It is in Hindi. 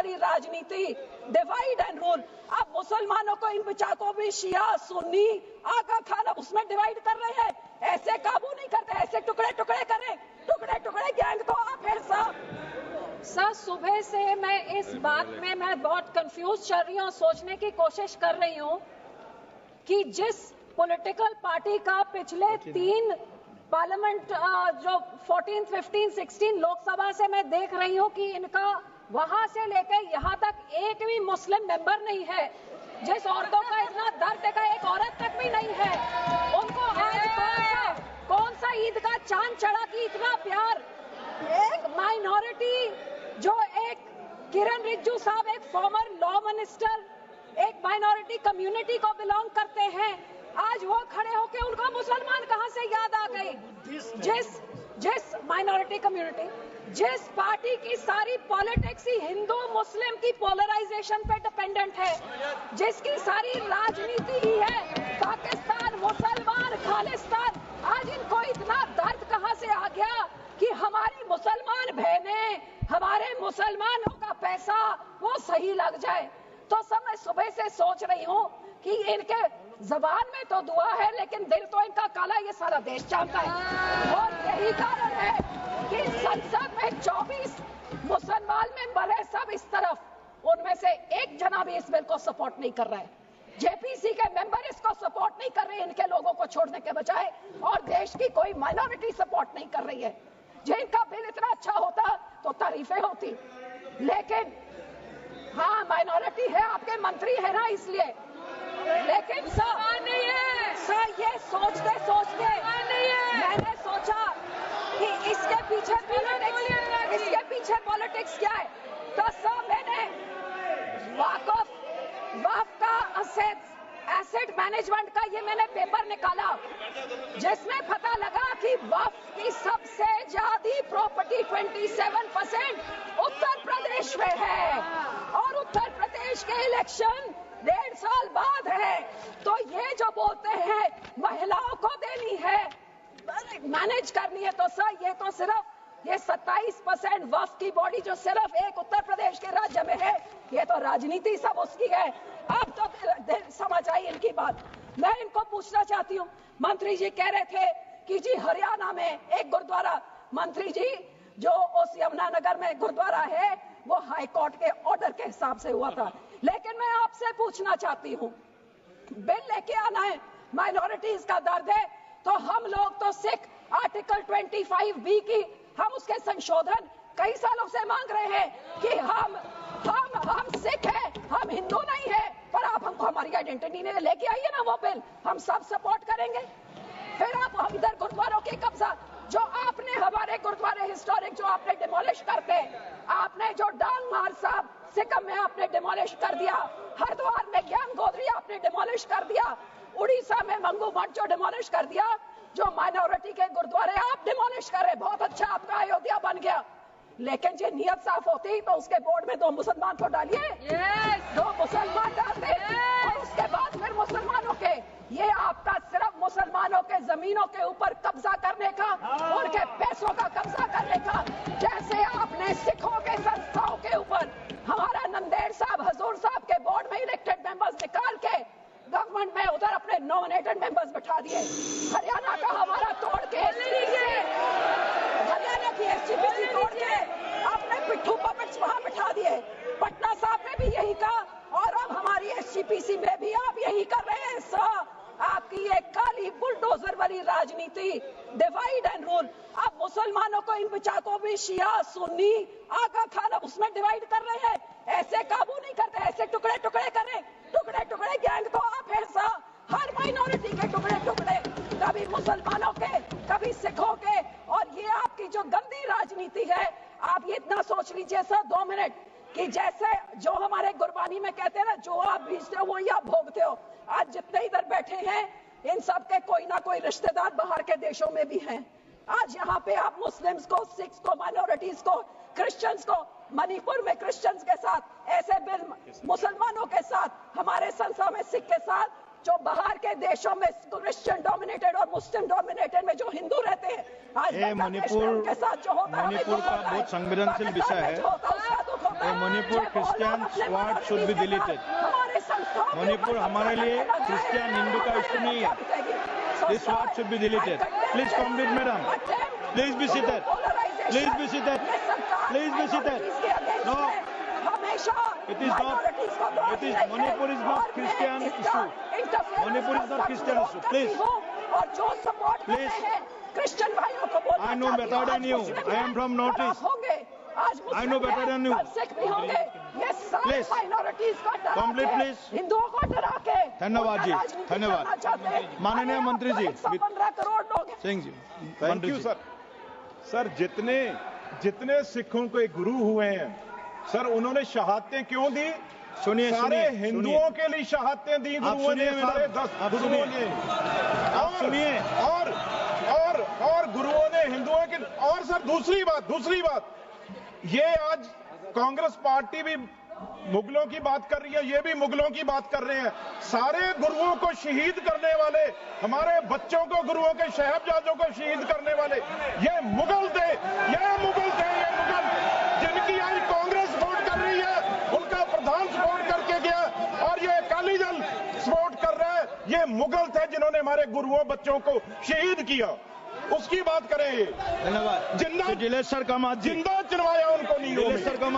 वाली राजनीति, डिवाइड एंड रूल। अब मुसलमानों को इन बिचाकों में शिया सुन्नी आका खाना उसमें डिवाइड कर रहे हैं। ऐसे काबू नहीं करते, ऐसे टुकड़े टुकड़े करें, टुकड़े टुकड़े गैंग तो आप है सर, सुबह से मैं इस बात में मैं बहुत कंफ्यूज चल रही हूँ, सोचने की कोशिश कर रही हूँ कि जिस पॉलिटिकल पार्टी का पिछले 3 पार्लियामेंट जो 14, 15, 16 लोकसभा से मैं देख रही हूँ कि इनका वहां से लेकर यहाँ तक एक भी मुस्लिम मेंबर नहीं है। जिस औरतों का इतना दर्द का एक औरत तक भी नहीं है, उनको आज कौन सा ईद का चांद चढ़ा कि इतना प्यार। एक माइनॉरिटी जो एक किरण रिजिजू साहब, एक फॉर्मर लॉ मिनिस्टर, एक माइनॉरिटी कम्युनिटी को बिलोंग करते हैं, आज वो खड़े होके उनको मुसलमान कहां से याद आ गई। जिस माइनॉरिटी कम्युनिटी, जिस पार्टी की सारी पॉलिटिक्स ही हिंदू मुस्लिम की पोलराइजेशन पे डिपेंडेंट है, जिसकी सारी राजनीति ही है पाकिस्तान मुसलमान खालिस्तान, आज इनको इतना दर्द कहां से आ गया कि हमारी मुसलमान बहनें, हमारे मुसलमानों का पैसा वो सही लग जाए। तो सब मैं सुबह से सोच रही हूँ कि इनके जबान में तो दुआ है लेकिन दिल तो इनका काला, ये सारा देश जानता है। और यही कारण है कि संसद में 24 मुसलमान मेंबर है, सब इस तरफ, उनमें से एक जना भी इस बिल को सपोर्ट नहीं कर रहा है। जेपीसी के मेंबर इसको सपोर्ट नहीं कर रहे, इनके लोगों को छोड़ने के बजाय, और देश की कोई माइनॉरिटी सपोर्ट नहीं कर रही है। जिनका बिल इतना अच्छा होता तो तारीफें होती, लेकिन हाँ माइनॉरिटी है, आपके मंत्री है ना इसलिए, लेकिन सर नहीं है। सर ये सोचते सोचते मैंने सोचा कि इसके पीछे पॉलिटिक्स क्या है। तो सर मैंने वक्फ का एसेट मैनेजमेंट का ये मैंने पेपर निकाला, जिसमें पता लगा कि वक्फ की सबसे ज्यादा प्रॉपर्टी 27% उत्तर प्रदेश में है, और उत्तर प्रदेश के इलेक्शन 1.5 साल बाद है। तो ये जो बोलते हैं महिलाओं को देनी है, मैनेज करनी है, तो सर ये तो सिर्फ ये 27% वक्फ की बॉडी जो सिर्फ एक उत्तर प्रदेश के राज्य में है, ये तो राजनीति सब उसकी है। अब तो समझ आई इनकी बात। मैं इनको पूछना चाहती हूँ, मंत्री जी कह रहे थे कि जी हरियाणा में एक गुरुद्वारा, मंत्री जी जो उस यमुनानगर में गुरुद्वारा है वो हाई कोर्ट के ऑर्डर के हिसाब से हुआ था, लेकिन मैं आपसे पूछना चाहती हूँ, बिल लेके आना है, माइनॉरिटीज का दर्द है, तो हम लोग तो सिख आर्टिकल 25B की हम उसके संशोधन कई सालों से मांग रहे हैं कि हम सिख हैं, हम हिंदू नहीं है, पर आप हमको हमारी आइडेंटिटी नहीं लेके आइए ना वो बिल, हम सब सपोर्ट करेंगे। फिर आप हम इधर गुरुद्वारों के कब्जा, जो आपने हमारे गुरुद्वारे हिस्टोरिक जो आपने डिमोलिश करते, आपने जो डांग मार साहब सिक्किम में आपने डिमोलिश कर दिया, हरिद्वार में ज्ञान गोदरी आपने डिमोलिश कर दिया, उड़ीसा में मंगू मठ जो डिमोलिश कर दिया, जो माइनॉरिटी के गुरुद्वारे आप डिमोलिश कर रहे, बहुत अच्छा आपका अयोध्या बन गया, लेकिन जो नियत साफ होती तो उसके बोर्ड में 2 मुसलमान को डालिए, 2 मुसलमान डालते, और उसके बाद फिर मुसलमानों के, ये आपका सिर्फ मुसलमानों के जमीनों के ऊपर कब्जा करने का, उनके पैसों का कब्जा करने का, जैसे आपने सिखों के संस्थाओं के ऊपर हमारा नंदेड़ साहब हजूर साहब के बोर्ड में इलेक्टेड मेंबर्स निकाल के गवर्नमेंट में उधर अपने नॉमिनेटेड मेंबर्स बैठा दिए, हरियाणा का हमारा तोड़ के, हरियाणा की एसजीपीसी तोड़ के आपने पिट्ठू पपेट्स वहां बैठा दिए, पटना साहब ने भी यही कहा, और अब हमारी एसजीपीसी में भी आप यही कर रहे हैं। सर आपकी ये काली बुलडोजर वाली राजनीति, डिवाइड एंड रूल, अब मुसलमानों को इन बिचाकों में शिया सुन्नी आका खाना उसमें डिवाइड कर रहे हैं, ऐसे काबू नहीं करते, ऐसे टुकड़े टुकड़े करें, टुकड़े टुकड़े गैंग तो आप है सर, हर माइनॉरिटी के टुकड़े टुकड़े, कभी मुसलमानों के, कभी सिखों के, और ये आपकी जो गंदी राजनीति है, आप ये इतना सोच लीजिए सर 2 मिनट कि जैसे जो हमारे गुरबानी में कहते हैं ना, जो आप बीजते हो वही आप भोगते हो। आज जितने इधर बैठे हैं इन सब के कोई ना कोई रिश्तेदार बाहर के देशों में भी हैं। आज यहाँ पे आप मुस्लिम्स को, सिख्स को, माइनॉरिटीज को, क्रिश्चियंस को, मणिपुर में क्रिश्चियंस के साथ ऐसे बिल, मुसलमानों के साथ, हमारे संस्था में सिख के साथ, जो बाहर के देशों में क्रिश्चियन डोमिनेटेड और मुस्लिम डोमिनेटेड में जो हिंदू रहते हैं, आज मणिपुर के साथ जो होता है, मणिपुर का बहुत संवेदनशील विषय है। Manipur Christians word should be deleted. Manipur हमारे लिए क्रिश्चियन हिंदू का इशू नहीं है. This word should be deleted. Please complete, madam. Please be seated. Please be seated. Please be seated. No. It is not. It is Manipur is not Christian issue. Manipur is not Christian issue. Please. और जो सपोर्ट करते हैं क्रिश्चियन भाइयों को बोलना I know better than you. I am from Northeast. आज I know better than you. Sikh भी होंगे. ये सारे Please. माइनॉरिटीज को डरा Complete, के, please. हिंदुओं को डरा के धन्यवाद जी. राजनीति धन्यवाद. करना चाहते हैं. माननीय मंत्री जी. 115 करोड़ लोग हैं. सिंह जी. थैंक मंत्री यू जी. सर. सर जितने सिखों के गुरु हुए हैं सर, उन्होंने शहादतें क्यों दी? सुनिए सारे सुनिए हिंदुओं के लिए शहादतें दी गुरुओं ने, सारे 10 गुरुओं ने. आप सुनिए. और गुरुओं ने हिंदुओं के. और सर दूसरी बात, ये आज कांग्रेस पार्टी भी मुगलों की बात कर रही है, ये भी मुगलों की बात कर रहे हैं. सारे गुरुओं को शहीद करने वाले, हमारे बच्चों को, गुरुओं के साहिबजादों को शहीद करने वाले ये मुगल थे. जिनकी आज कांग्रेस सपोर्ट कर रही है, उनका प्रधान सपोर्ट करके गया और ये अकाली दल सपोर्ट कर रहा है. ये मुगल थे जिन्होंने हमारे गुरुओं, बच्चों को शहीद किया. उसकी बात करें. धन्यवाद. जिंदा दिलेश्वर कामत जी. जिंदा चलवाया उनको नीलों में. दिलेश्वर कामत